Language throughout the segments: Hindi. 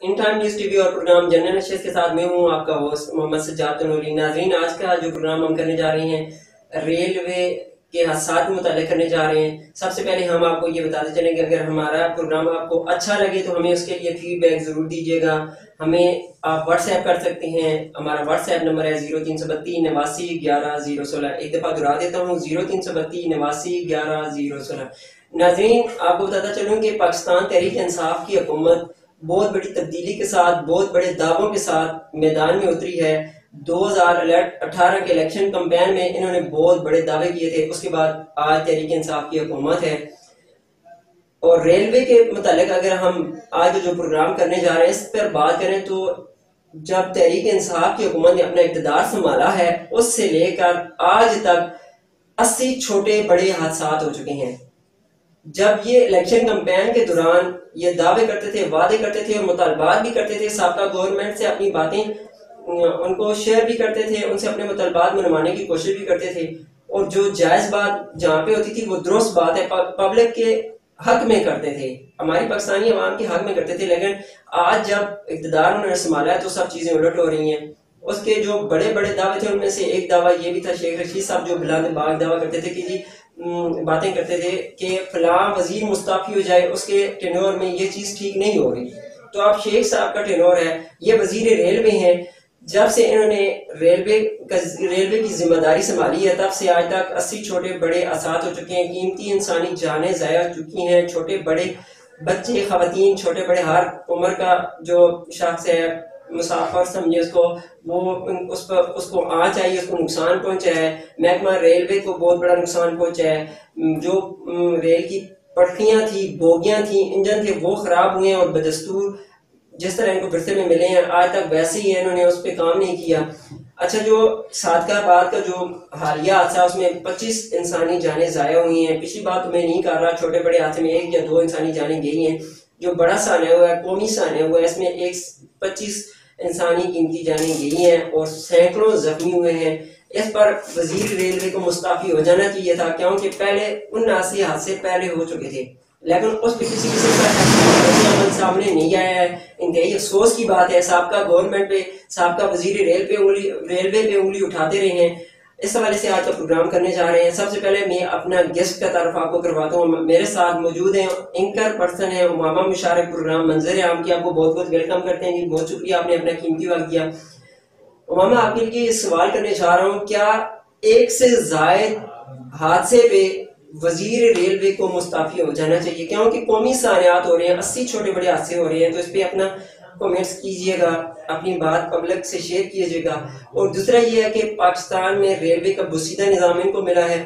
इन टाइम न्यूज टीवी और प्रोग्राम जनरल नशेस के साथ मैं हूँ आपका होस्ट मोहम्मद सज्जाद नूरी। नाज़रीन, आज का जो प्रोग्राम हम करने जा रहे हैं रेलवे के हादसात में मुताल्लिक़ करने जा रहे हैं। सबसे पहले हम आपको ये बताते चलें कि अगर हमारा प्रोग्राम आपको अच्छा लगे तो हमें उसके लिए फीडबैक ज़रूर दीजिएगा। हमें आप व्हाट्सएप कर सकते हैं। हमारा व्हाट्सएप नंबर है 0332 89 11 016। एक दफ़ा दोहरा देता हूँ 0332 89 11 016। नाज़रीन, आपको बताता चलूँ कि पाकिस्तान तहरीक इंसाफ की हुकूमत बहुत बड़ी तब्दीली के साथ, बहुत बड़े दावों के साथ मैदान में उतरी है। 2018 के इलेक्शन कैंपेन में इन्होंने बहुत बड़े दावे किए थे। उसके बाद आज तहरीक इंसाफ की हुकूमत है। और रेलवे के मुतालिक अगर हम आज जो प्रोग्राम करने जा रहे हैं इस पर बात करें तो जब तहरीक इंसाफ की हुकूमत ने अपना इक़्तिदार संभाला है उससे लेकर आज तक 80 छोटे बड़े हादसात हो चुके हैं। जब ये इलेक्शन कैंपेन के दौरान ये दावे करते थे, वादे करते थे और मुतालबात भी करते थे, साबका गवर्नमेंट से अपनी बातें उनको शेयर भी करते थे, उनसे अपने मुतालबात मनवाने की कोशिश भी करते थे। और जो जायज़ बात जहाँ पे होती थी वो दुरुस्त बात है, पब्लिक के हक में करते थे, हमारी पाकिस्तानी अवाम के हक में करते थे। लेकिन आज जब इक़्तिदार उन्होंने संभाला है तो सब चीज़ें उलट हो रही हैं। उसके जो बड़े बड़े दावे थे उनमें से एक दावा ये भी था, शेख रशीद साहब जो बिलाद बाग दावा करते थे कि जी बातें करते थे कि फलां वजीर मुस्ताफी हो जाए, उसके टेन्योर में ये चीज़ ठीक नहीं हो रही। तो अब शेख साहब का टेन्योर है, ये वजीर रेलवे हैं। जब से इन्होंने रेलवे की जिम्मेदारी संभाली है तब से आज तक 80 छोटे बड़े हादसात हो चुके हैं। कीमती इंसानी जानें ज़ाया हो चुकी हैं। छोटे बड़े बच्चे, खवातीन, छोटे बड़े हर उम्र का जो शख्स है, मुसाफिर समझे उसको, वो उसको आँच आई, उसको नुकसान पहुंचा है। महकमा रेलवे को बहुत बड़ा नुकसान पहुंचा है। जो रेल की पटरियां थी, बोगियां थी, इंजन थे, वो खराब हुए हैं और बदस्तूर जिस तरह इनको फिरसे में मिले हैं आज तक वैसे ही है, इन्होंने उस पर काम नहीं किया। अच्छा, जो सादकाबाद का जो हालिया हादसा उसमें 25 इंसानी जानें ज़ाया हुई हैं। पिछली बात तो मैं नहीं कर रहा, छोटे बड़े हादसे में 1 या 2 इंसानी जानें गई हैं। जो बड़ा साना हुआ है, कौमी साना हुआ है, इसमें 25 इंसानी कीमती जानें गई हैं और सैकड़ों जख्मी हुए हैं। इस पर वजीर रेलवे को मुस्ताफी हो जाना चाहिए था, क्योंकि पहले 79 हादसे पहले हो चुके थे, लेकिन उस पर किसी किस्म का सामने नहीं आया है। इंतहाई अफसोस की बात है। साबका गवर्नमेंट पे, साबका वजीर रेलवे पे उंगली उठाते रहे हैं। इस हवाले से आज का प्रोग्राम करने जा रहे हैं। सबसे पहले मैं अपना गेस्ट का तारुफ आपको करवाता हूँ। मेरे साथ मौजूद हैं एंकर पर्सन है उमामा मुशारफ, प्रोग्राम मंजर आम की आपको बहुत बहुत वेलकम करते हैं जी। बहुत शुक्रिया, आपने अपना कीमती वक्त दिया। उमामा, आपके लिए सवाल करने जा रहा हूँ, क्या एक से जायद हादसे पे वजीर रेलवे को मुस्ताफी हो जाना चाहिए? क्योंकि कौमी सानियात हो रहे हैं, 80 छोटे बड़े हादसे हो रहे हैं, तो इस पे अपना कमेंट्स कीजिएगा, अपनी बात पब्लिक से शेयर कीजिएगा। और दूसरा ये है कि पाकिस्तान में रेलवे का बुसीदा निज़ाम इनको मिला है,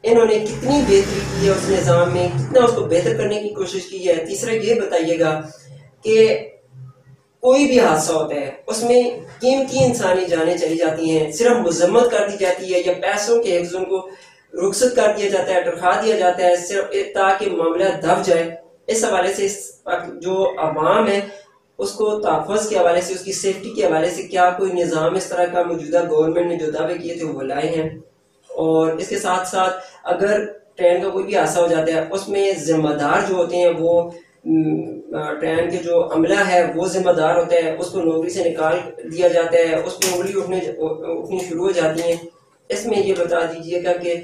इन्होंने कितनी बेहतरी की है उस निज़ाम में, कितना उसको बेहतर करने की कोशिश की है। तीसरा ये बताइएगा कि कोई भी हादसा होता है उसमें कीमती इंसानी जानें चली जाती हैं, सिर्फ मजम्मत कर दी जाती है या पैसों के हिफ्ज़ उनको रुखसत कर दिया जाता है, टरखा दिया जाता है सिर्फ ताकि मामला दब जाए। इस हवाले से जो अवाम है उसको तहफ़्फ़ुज़ के हवाले से, उसकी सेफ्टी के हवाले से क्या कोई निज़ाम इस तरह का मौजूदा गवर्नमेंट ने जो दावे किए थे वो लाए हैं? और इसके साथ साथ अगर ट्रेन का कोई भी हादसा हो जाता है उसमें जिम्मेदार जो होते हैं वो ट्रेन के जो अमला है वो जिम्मेदार होता है, उसको नौकरी से निकाल दिया जाता है, उस पर उंगली उठनी शुरू हो जाती है। इसमें ये बता दीजिएगा कि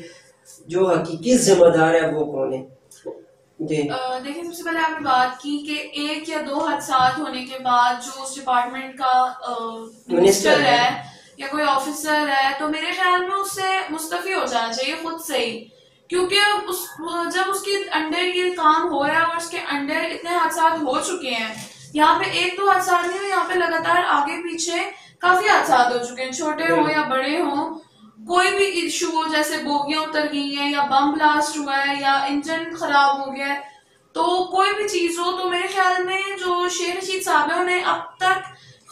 जो हकीकी जिम्मेदार है वो कौन है? देखिए, सबसे पहले आपने बात की कि 1 या 2 हादसात होने के बाद जो उस डिपार्टमेंट का मिनिस्टर है या कोई ऑफिसर है तो मेरे ख्याल में उससे मुस्तफी हो जाना चाहिए खुद से ही, क्योंकि जब उसके अंडर ये काम हो रहा है और उसके अंडर इतने हादसात हो चुके हैं, यहाँ पे 1-2 हादसात नहीं, यहाँ पे लगातार आगे पीछे काफी हादसात हो चुके हैं, छोटे हो या बड़े हो। कोई भी इशू हो, जैसे बोगियां उतर गई हैं या बम ब्लास्ट हुआ है या इंजन खराब हो गया है, तो कोई भी चीज हो, तो मेरे ख्याल में जो शेख रशीद साहब है उन्हें अब तक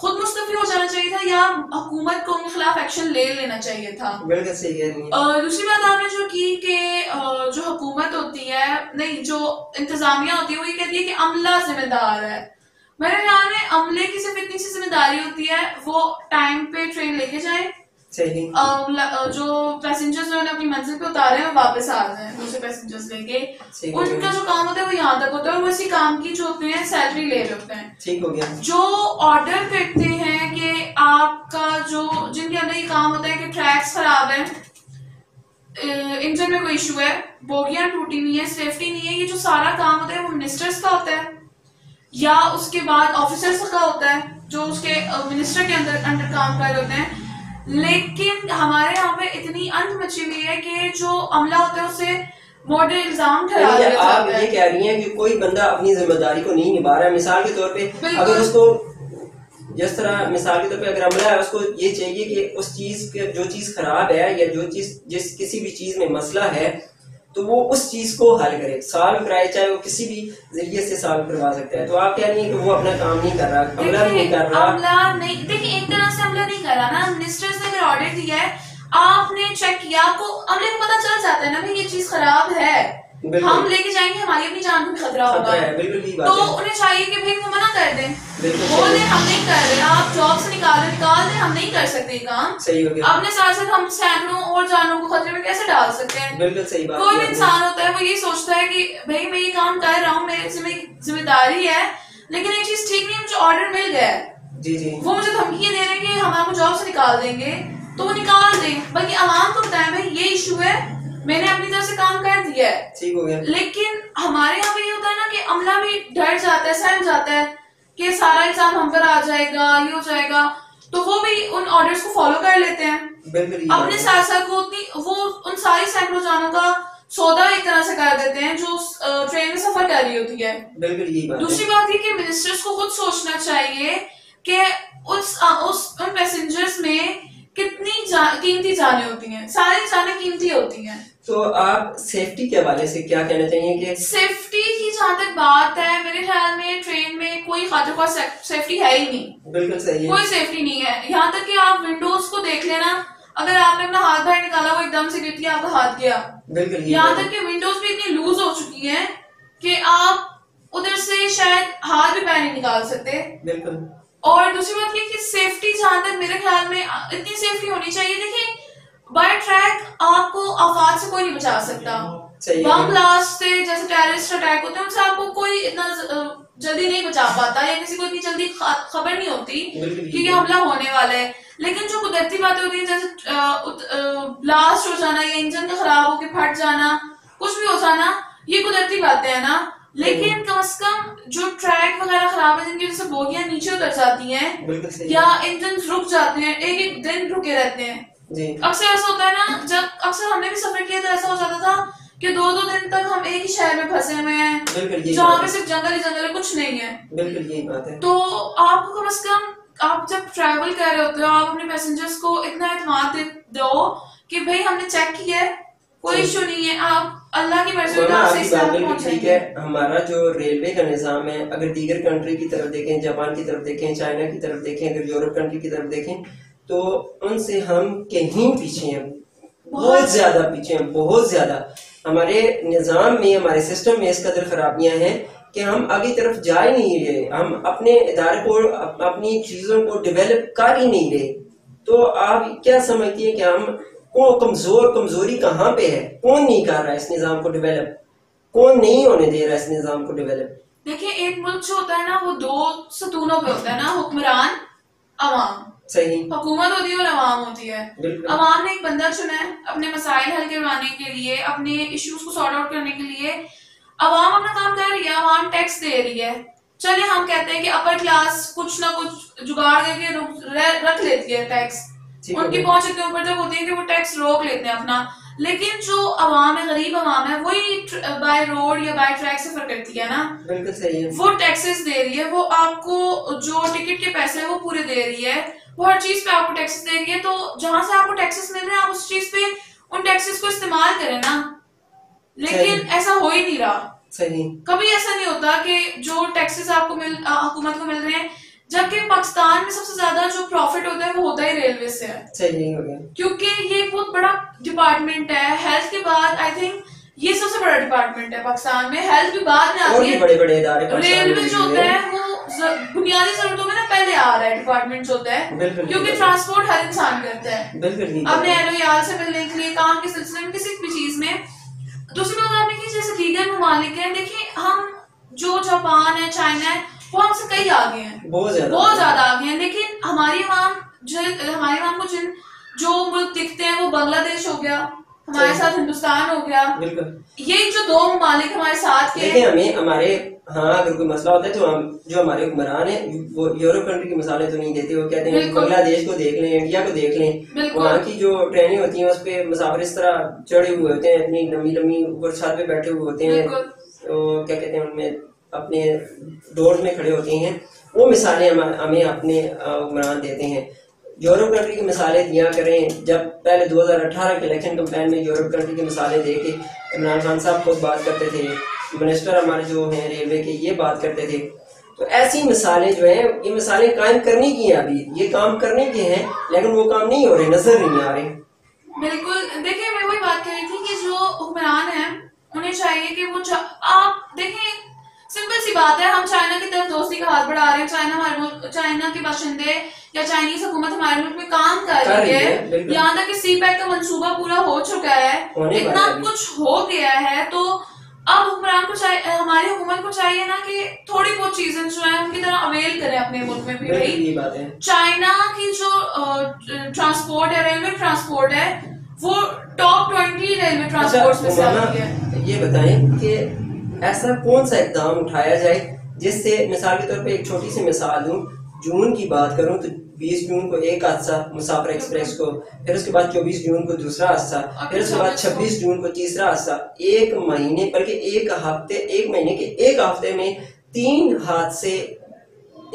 खुद मुस्तफी हो जाना चाहिए था या हुकूमत को उनके खिलाफ एक्शन ले लेना चाहिए था। बिल्कुल सही कह रही है। दूसरी बात आपने जो की कि जो हुकूमत होती है, नहीं, जो इंतजामिया होती है वो ये कहती है कि अमला जिम्मेदार है। मेरे ख्याल में अमले की सिर्फ इतनी सी जिम्मेदारी होती है, वो टाइम पे ट्रेन लेके जाए, सही। जो पैसेंजर्स जो अपनी मंजिल पे उतारे हैं वापस आ जाए दूसरे पैसेंजर्स लेके, उनका जो काम होता है वो यहाँ तक होता है और वो इसी काम की जो होते हैं सैलरी ले रहे होते हैं। ठीक हो गया। जो ऑर्डर करते हैं कि आपका जो जिनके अंदर ये काम होता है कि ट्रैक्स खराब है, इंजन में कोई इशू है, बोगियां टूटी हुई है, सेफ्टी नहीं है, ये जो सारा काम होता है वो मिनिस्टर्स का होता है या उसके बाद ऑफिसर्स का होता है जो उसके मिनिस्टर के अंडर काम कर रहे होते हैं। लेकिन हमारे यहाँ पे इतनी अंत मची हुई है कि जो अमला होता है उसे मोटे इल्जाम ठहरा दिया जाता है। आप ये कह रही हैं कि कोई बंदा अपनी जिम्मेदारी को नहीं निभा रहा है। मिसाल के तौर पे अगर उसको जिस तरह मिसाल के तौर पे अगर अमला है उसको ये चाहिए कि उस चीज के जो चीज खराब है या जो चीज जिस किसी भी चीज में मसला है तो वो उस चीज को हल करे, सॉल्व कराए, चाहे वो किसी भी जरिए से सॉल्व करवा सकता है। तो आप कह रही हैं कि वो अपना काम नहीं कर रहा, अमला नहीं कर रहा। अमला नहीं, देखिए एक तरह से अमला नहीं कर रहा ना, मिनिस्टर्स ने अगर ऑर्डर दिया है, आपने चेक किया, आपको अमले को पता चल जाता है ना भाई ये चीज खराब है, हम लेके जाएंगे, हमारी अपनी जान को भी खतरा होगा, तो उन्हें चाहिए कि भाई वो मना कर दें, बोल दें हम नहीं कर रहे, आप जॉब से निकाल दें, हम नहीं कर सकते काम। सही हो गया। अपने साथ साथ हम सैकड़ों और जानों को खतरे में कैसे डाल सकते हैं? बिल्कुल सही बात। कोई भी इंसान होता है वो ये सोचता है कि भाई मैं ये काम कर रहा हूँ, मेरे जिम्मेदारी है, लेकिन एक चीज ठीक नहीं, मुझे ऑर्डर मिल गया है जी जी, वो मुझे धमकियां दे रहे हैं कि हम आपको जॉब से निकाल देंगे, तो वो निकाल दें, बल्कि आवाम को बताएं भाई ये इशू है, मैंने अपनी तरफ से काम कर दिया है। ठीक हो गया। लेकिन हमारे यहाँ पे ये होता है ना कि अमला भी डर जाता है, सहम जाता है कि सारा इल्जाम हम पर आ जाएगा, ये हो जाएगा, तो वो भी उन ऑर्डर्स को फॉलो कर लेते हैं अपने साथ साथ। वो उन सारी सैकड़ों जानों का सौदा एक तरह से कर देते हैं जो ट्रेन में सफर कर रही होती है। बिल्कुल यही बात। दूसरी बात ये कि मिनिस्टर्स को खुद सोचना चाहिए कि उन पैसेंजर्स में कितनी कीमती जानें होती हैं, सारी जानें कीमती होती हैं। तो आप सेफ्टी के हवाले से क्या कहना चाहिए? कि सेफ्टी की जहाँ तक बात है, मेरे ख्याल में ट्रेन में कोई खातिर का सेफ्टी है ही नहीं। बिल्कुल सही है, कोई सेफ्टी नहीं है। यहाँ तक कि आप विंडोज को देख लेना, अगर आपने अपना हाथ बाहर निकाला वो एकदम से गिरती है, आपका हाथ गया। बिल्कुल। यहाँ तक कि विंडोज भी इतनी लूज हो चुकी है कि आप उधर से शायद हाथ भी पैर नहीं निकाल सकते। बिल्कुल। और दूसरी बात ये कि सेफ्टी जहाँ तक मेरे ख्याल में इतनी सेफ्टी होनी चाहिए। देखिए बाय ट्रैक आपको आफात से कोई नहीं बचा सकता, बम ब्लास्ट से, जैसे टेररिस्ट अटैक होते हैं उनसे आपको कोई इतना जल्दी नहीं बचा पाता, या किसी को इतनी जल्दी खबर नहीं होती कि ये हमला होने वाला है। लेकिन जो कुदरती बातें होती है जैसे ब्लास्ट हो जाना या इंजन का खराब होकर फट जाना, कुछ भी हो जाना, ये कुदरती बातें है ना। लेकिन कम से कम जो ट्रैक वगैरह खराब है जिनकी वजह से बोगियां नीचे उतर जाती हैं या इंजन रुक जाते हैं, एक एक दिन रुके रहते हैं। अक्सर ऐसा होता है ना, जब अक्सर हमने भी सफर किया तो ऐसा हो जाता था कि 2-2 दिन तक हम एक ही शहर में फंसे हुए हैं जहाँ पे सिर्फ जंगल ही जंगल है, कुछ नहीं है। बिल्कुल यही बात है। तो आपको कम से कम आप जब ट्रैवल कर रहे होते हो, आप अपने पैसेंजर्स को इतना एतमाद दो कि भाई हमने चेक किया है, कोई इशू नहीं है, आप अल्लाह की मर्जी से ठीक है। हमारा जो रेलवे का निजाम है, अगर दीगर कंट्री की तरफ देखें, जापान की तरफ देखें, चाइना की तरफ देखें, अगर यूरोप कंट्री की तरफ देखें, तो उनसे हम कहीं पीछे हैं, बहुत ज्यादा पीछे हैं, बहुत ज्यादा। हमारे निजाम में, हमारे सिस्टम में इस कदर खराबियां हैं कि हम आगे तरफ जा ही नहीं रहे, हम अपने इदारे को, अपनी चीजों को डेवलप कर ही नहीं रहे। तो आप क्या समझती हैं कि हम कमजोरी कहाँ पे है? कौन नहीं कर रहा है इस निजाम को डेवलप? कौन नहीं होने दे रहा है इस निजाम को डेवलप? देखिए एक मुल्क जो होता है ना वो 2 सतूनों पे होता है ना, हुक्मरान, अवाम। सही। हुकूमत होती है और अवाम होती है। अवाम ने एक बंदा चुना है अपने मसाइल हल करवाने के लिए, अपने इश्यूज को सॉर्ट आउट करने के लिए। अवाम अपना काम कर रही है, अवाम टैक्स दे रही है। चलिए हम कहते हैं कि अपर क्लास कुछ ना कुछ जुगाड़ करके रख लेती है टैक्स, उनकी पहुंच इतने ऊपर तक होती है कि वो टैक्स रोक लेते हैं अपना। लेकिन जो अवाम है, गरीब अवाम है, वही बाय रोड या बाय ट्रैक सफर करती है ना, बिल्कुल सही है। वो टैक्सेस दे रही है, वो आपको जो टिकट के पैसे है वो पूरे दे रही है, वो हर चीज पे आपको टैक्सेस दे रही है। तो जहां से आपको टैक्सेस मिल रहे हैं आप उस चीज पे उन टैक्सेस को इस्तेमाल करें ना। लेकिन ऐसा हो ही नहीं रहा। सही। कभी ऐसा नहीं होता कि जो टैक्सेस आपको हुकूमत को मिल रहे हैं, जबकि पाकिस्तान में सबसे ज्यादा जो प्रॉफिट होता है वो होता ही रेलवे से है। सही नहीं हो गया, क्योंकि ये बहुत बड़ा डिपार्टमेंट है। हेल्थ के बाद आई थिंक ये सबसे बड़ा डिपार्टमेंट है पाकिस्तान में, हेल्थ भी बाद में आती है, बड़े-बड़े इदारे। रेलवे जो होता है वो बुनियादी जरूरतों में ना पहले आ रहा है डिपार्टमेंट जो होता है, क्योंकि ट्रांसपोर्ट हर इंसान करता है अपने एहलोयाल से मिलने के लिए, काम के सिलसिले में, किसी भी चीज में। दूसरी बात आपने की जैसे दीगर ममालिक है, देखिए हम जो जापान है, चाइना है, वो हमसे कई आगे हैं, बहुत ज्यादा आगे हैं, लेकिन हमारी आवाम को जिन जो मुल्क दिखते हैं वो बांग्लादेश हो गया, हमारे साथ हिंदुस्तान हो गया, यही जो दो ममालिक हमारे साथ के। हमें हमारे अगर कोई मसला होता है तो हम जो हमारे हुक्मरान है वो यूरोप कंट्री की मिसालें तो नहीं देते, वो कहते हैं बांग्लादेश को देख लें, इंडिया को देख लें, वहाँ की जो ट्रेनें होती हैं उस पे मुसाफिर इस तरह चढ़े हुए होते हैं, इतनी लंबी लंबी ऊपर छत पे बैठे हुए होते हैं, तो क्या कहते हैं उनमें अपने डोर्स में खड़े होते हैं। वो मिसालें हमें अपने हुक्मरान देते हैं। यूरोप कंट्री की मिसालें दिया करें। जब पहले 2018 के इलेक्शन कैंपेन में यूरोप कंट्री की मिसालें दे के इमरान खान साहब खुद बात करते थे, मिनिस्टर हमारे जो हैं रेलवे के ये बात करते थे। तो ऐसी मिसालें जो हैं, ये मिसालें कायम करने की हैं, अभी ये काम करने के हैं, लेकिन वो काम नहीं हो रहे, नजर नहीं आ रहे। बिल्कुल, देखिए मैं वही बात कर रही थी कि जो हुक्मरान हैं उन्हें चाहिए कि वो आप देखें, सिंपल सी बात है, हम चाइना की तरफ दोस्ती का हाथ बढ़ा रहे हैं, चाइना के बाशिंदे या चाइनीज हुकूमत हमारे मुल्क में काम कर रही है, यहाँ तक कि सीपैक का मंसूबा पूरा हो चुका है, इतना कुछ हो गया है। तो अब हुक्मरान को चाहिए, हमारी हुकूमत को चाहिए ना कि थोड़ी बहुत चीजें जो है उनकी तरह अवेल करें अपने मुल्क में भी। भाई चाइना की जो ट्रांसपोर्ट है, रेलवे ट्रांसपोर्ट है, वो टॉप 20 रेलवे ट्रांसपोर्ट में से आती है। ये बताएं कि ऐसा कौन सा इकदाम उठाया जाए जिससे, मिसाल के तौर पे एक छोटी सी मिसाल दूं, जून की बात करूं तो 20 जून को एक हादसा मुसाफिर एक्सप्रेस को, फिर उसके बाद 24 जून को दूसरा हादसा, फिर उसके बाद 26 जून को तीसरा हादसा। एक महीने बल्कि एक महीने के एक हफ्ते में 3 हादसे।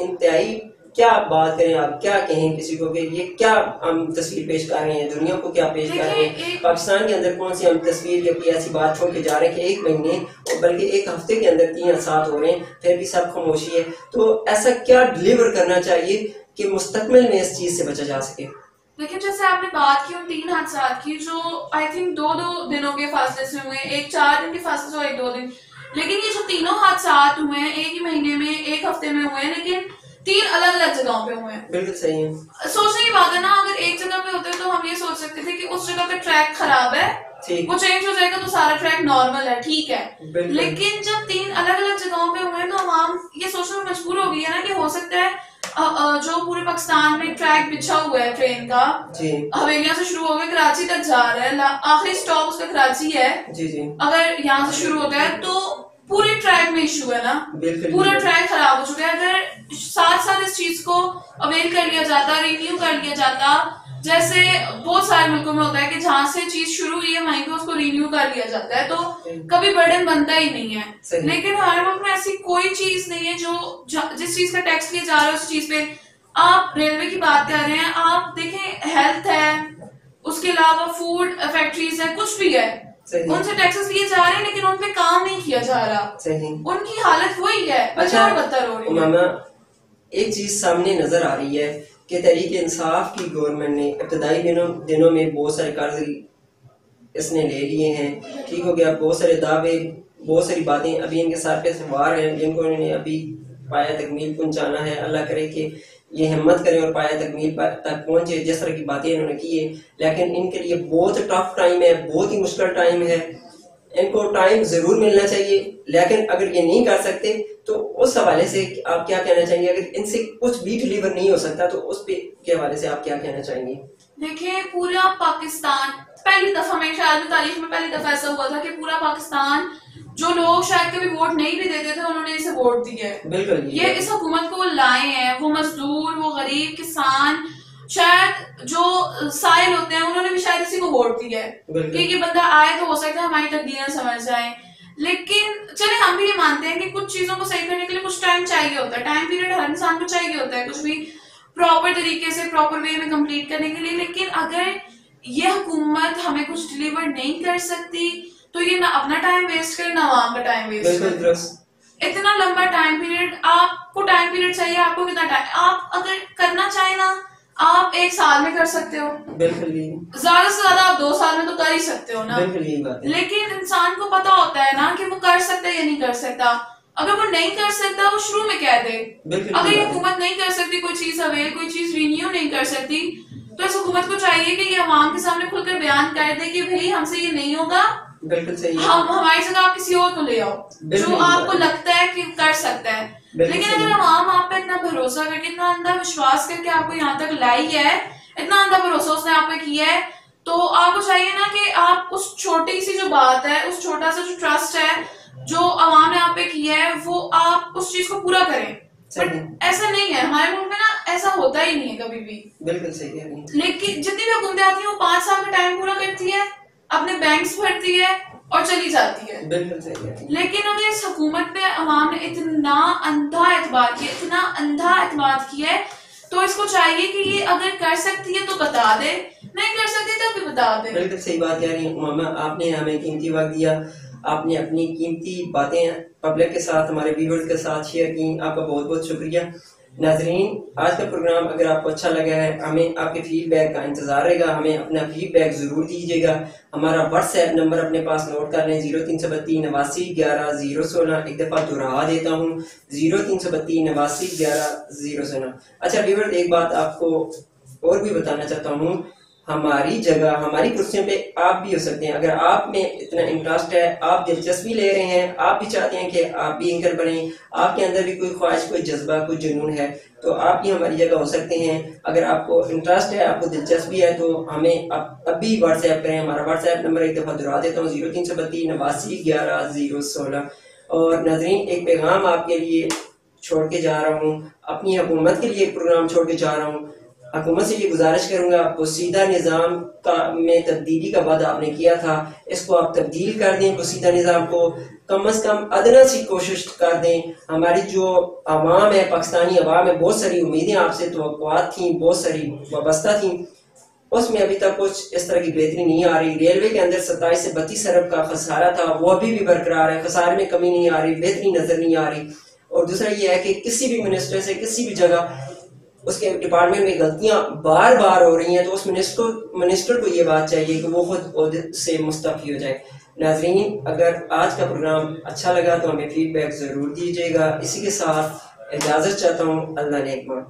इंतहाई क्या बात करें, आप क्या कहें किसी को कि ये क्या हम तस्वीर पेश कर रहे हैं, दुनिया को क्या पेश कर रहे हैं। पाकिस्तान के अंदर कौन सी हम तस्वीर या कोई ऐसी बात छोड़ के जा रहे हैं कि एक महीने और बल्कि एक हफ्ते के अंदर 3 हादसा हो रहे हैं, फिर भी सब खामोशी है। तो ऐसा क्या डिलीवर करना चाहिए कि मुस्तकबिल में इस चीज से बचा जा सके। लेकिन जैसे आपने बात की उन 3 हादसा की, जो आई थिंक 2-2 दिनों के फासले से हुए, एक 4 दिन के फासले से, 1-2 दिन, लेकिन ये जो तीनों हादसा हुए हैं एक ही महीने में, एक हफ्ते में हुए हैं, लेकिन 3 अलग अलग जगहों पे हुए हैं। बिल्कुल सही है। सोचने की बात है ना, अगर एक जगह पे होते तो हम ये सोच सकते थे कि उस जगह पे ट्रैक खराब है, वो चेंज हो जाएगा तो सारा ट्रैक नॉर्मल है, ठीक है। लेकिन जब 3 अलग अलग जगहों पे हुए हैं तो हम ये सोचने में मजबूर हो गई है ना कि हो सकता है जो पूरे पाकिस्तान में ट्रैक बिछा हुआ है ट्रेन का, हवेलियां से शुरू होकर कराची तक जा रहा है, आखिरी स्टॉप उसका कराची है, अगर यहाँ से शुरू होता है तो पूरे ट्रैक में इशू है ना, पूरा ट्रैक खराब हो चुका है। अगर साथ साथ इस चीज को अवेल कर लिया जाता, रिन्यू कर लिया जाता, जैसे बहुत सारे मुल्कों में होता है कि जहाँ से चीज शुरू हुई है वहीं पे उसको रिन्यू कर लिया जाता है, तो कभी बर्डन बनता ही नहीं है। लेकिन हमारे मुल्क में ऐसी कोई चीज नहीं है जो जिस चीज का टैक्स लिया जा रहा है उस चीज पे। आप रेलवे की बात कर रहे हैं, आप देखें हेल्थ है, उसके अलावा फूड फैक्ट्रीज है, कुछ भी है, उनसे टैक्सेस लिए जा रहे हैं लेकिन उन पे काम नहीं किया जा रहा। उनकी हालत वही है, बच्चा और बदतर हो रही है। एक चीज सामने नजर आ रही है कि तहरीक इंसाफ की गवर्नमेंट ने इब्तदाई दिनों में बहुत सारे कर्ज इसने ले लिए हैं, ठीक हो गया, बहुत सारे दावे, बहुत सारी बातें अभी इनके सर पे सवार हैं जिनको इन्होंने अभी पाया तकमील पहुंचाना है। अल्लाह करे कि ये हिम्मत करें और पाया तकमील तक पहुंचे, जिस तरह की बातें इन्होंने की है। लेकिन इनके लिए बहुत टफ टाइम है, बहुत ही मुश्किल टाइम है, इनको टाइम जरूर मिलना चाहिए। लेकिन अगर ये नहीं कर सकते तो उस हवाले से आप क्या कहना चाहेंगे? अगर इनसे कुछ भी डिलीवर नहीं हो सकता तो उस के हवाले से आप क्या कहना चाहेंगे? देखिए, पूरा पाकिस्तान, पहली दफा मेरे ख्याल में तारीख में पहली दफा ऐसा हुआ था कि पूरा पाकिस्तान, जो लोग शायद कभी वोट नहीं भी देते थे, उन्होंने इसे वोट दिया है। बिल्कुल, ये इस हुकूमत को लाए हैं। वो मजदूर, वो गरीब, किसान, शायद जो साइल होते हैं, उन्होंने भी शायद इसी को वोट दिया है कि ये बंदा आए तो हो सकता है हमारी तकदीरें समझ जाए। लेकिन चले हम भी ये मानते हैं कि कुछ चीजों को सही करने के लिए कुछ टाइम चाहिए होता है, टाइम पीरियड हर इंसान को चाहिए होता है कुछ भी प्रॉपर तरीके से, प्रॉपर वे में कंप्लीट करने के लिए। लेकिन अगर ये हुकूमत हमें कुछ डिलीवर नहीं कर सकती तो ये ना अपना टाइम वेस्ट करे, ना आवाम का टाइम वेस्ट करे। इतना लंबा टाइम पीरियड, आपको टाइम पीरियड चाहिए, आपको कितना टाइम, आप अगर करना चाहे ना आप 1 साल में कर सकते हो, ज्यादा से ज्यादा आप 2 साल में तो कर ही सकते हो ना। लेकिन इंसान को पता होता है ना कि वो कर सकता है या नहीं कर सकता। अगर वो नहीं कर सकता वो शुरू में कह दे, अगर ये हुकूमत नहीं कर सकती कोई चीज अवेल, कोई चीज रिन्यू नहीं कर सकती, तो इस हुकूमत को चाहिए कि ये अवाम के सामने खुलकर बयान कर दे कि भाई हमसे ये नहीं होगा, बिल्कुल सही, हम हमारी जगह आप किसी और को ले आओ जो आपको लगता है कि कर सकता है। लेकिन अगर अवाम आप पे इतना भरोसा करके, इतना अंधा विश्वास करके आपको यहाँ तक लाई है, इतना अंधा भरोसा उसने आप पे किया है, तो आपको चाहिए ना कि आप उस छोटी सी जो बात है, उस छोटा सा जो ट्रस्ट है जो अवाम ने आप पे किया है, वो आप उस चीज को पूरा करें। बट ऐसा नहीं है हमारे मुल्क में ना, ऐसा होता ही नहीं है कभी भी। बिल्कुल सही है। लेकिन जितनी भी हुकूमतें आती है वो 5 साल का टाइम पूरा करती है, अपने बैंक्स भरती है और चली जाती है। बिल्कुल सही है। लेकिन अगर इस हुकूमत पे अवाम ने इतना अंधा एतबार किया, इतना अंधा एतमाद किया है, तो इसको चाहिए कि ये अगर कर सकती है तो बता दे, नहीं कर सकती तब भी बता दे। बिल्कुल सही बात कह रही हैं मामा, आपने हमें कीमती वक्त दिया, आपने अपनी कीमती बातें पब्लिक के साथ, हमारे व्यूअर्स के साथ शेयर की, आपका बहुत बहुत शुक्रिया। नाजरीन, आज का प्रोग्राम अगर आपको अच्छा लगा है, हमें आपके फीडबैक का इंतजार रहेगा, हमें अपना फीडबैक जरूर दीजिएगा। हमारा व्हाट्सएप नंबर अपने पास नोट कर लें, 0332 89 11 016। एक दफा दोहरा देता हूँ, 0332 89 11 016। अच्छा व्यूअर्स, एक बात आपको और भी बताना चाहता हूँ, हमारी जगह, हमारी कुर्सियों पे आप भी हो सकते हैं। अगर आप में इतना इंटरेस्ट है, आप दिलचस्पी ले रहे हैं, आप भी चाहते हैं कि आप भी एंकर बने, आपके अंदर भी कोई ख्वाहिश, कोई जज्बा, कोई जुनून है, तो आप भी हमारी जगह हो सकते हैं। अगर आपको इंटरेस्ट है, आपको दिलचस्पी है, तो हमें अभी व्हाट्सएप करें। हमारा व्हाट्सएप नंबर एक दफा दोहरा देता हूँ, 0332 89 11 016। और नाज़रीन, एक पैगाम आपके लिए छोड़ के जा रहा हूँ, अपनी हुकूमत के लिए एक प्रोग्राम छोड़ के जा रहा हूँ। हुकूमत से ये गुजारिश करूंगा, सीधा निज़ाम का में तब्दीली का वादा आपने किया था, इसको आप तब्दील कर दें। सीधा निज़ाम को कम से कम अदना सी कोशिश कर दें। हमारी जो आवाम है, पाकिस्तानी आवाम है, बहुत सारी उम्मीदें आपसे तवक्कुआत थी, बहुत सारी वाबस्ता थी, उसमें अभी तक कुछ इस तरह की बेहतरी नहीं आ रही। रेलवे के अंदर 27 से 32 अरब का खसारा था, वो अभी भी बरकरार है, खसारे में कमी नहीं आ रही, बेहतरी नजर नहीं आ रही। और दूसरा ये है कि किसी भी मिनिस्टर से किसी भी जगह उसके डिपार्टमेंट में गलतियां बार बार हो रही हैं, तो उस मिनिस्टर को ये बात चाहिए कि वो खुद ओहदे से मुस्तफी हो जाए। नाजरीन, अगर आज का प्रोग्राम अच्छा लगा तो हमें फीडबैक जरूर दीजिएगा। इसी के साथ इजाजत चाहता हूँ। अल्लाह नेक मान।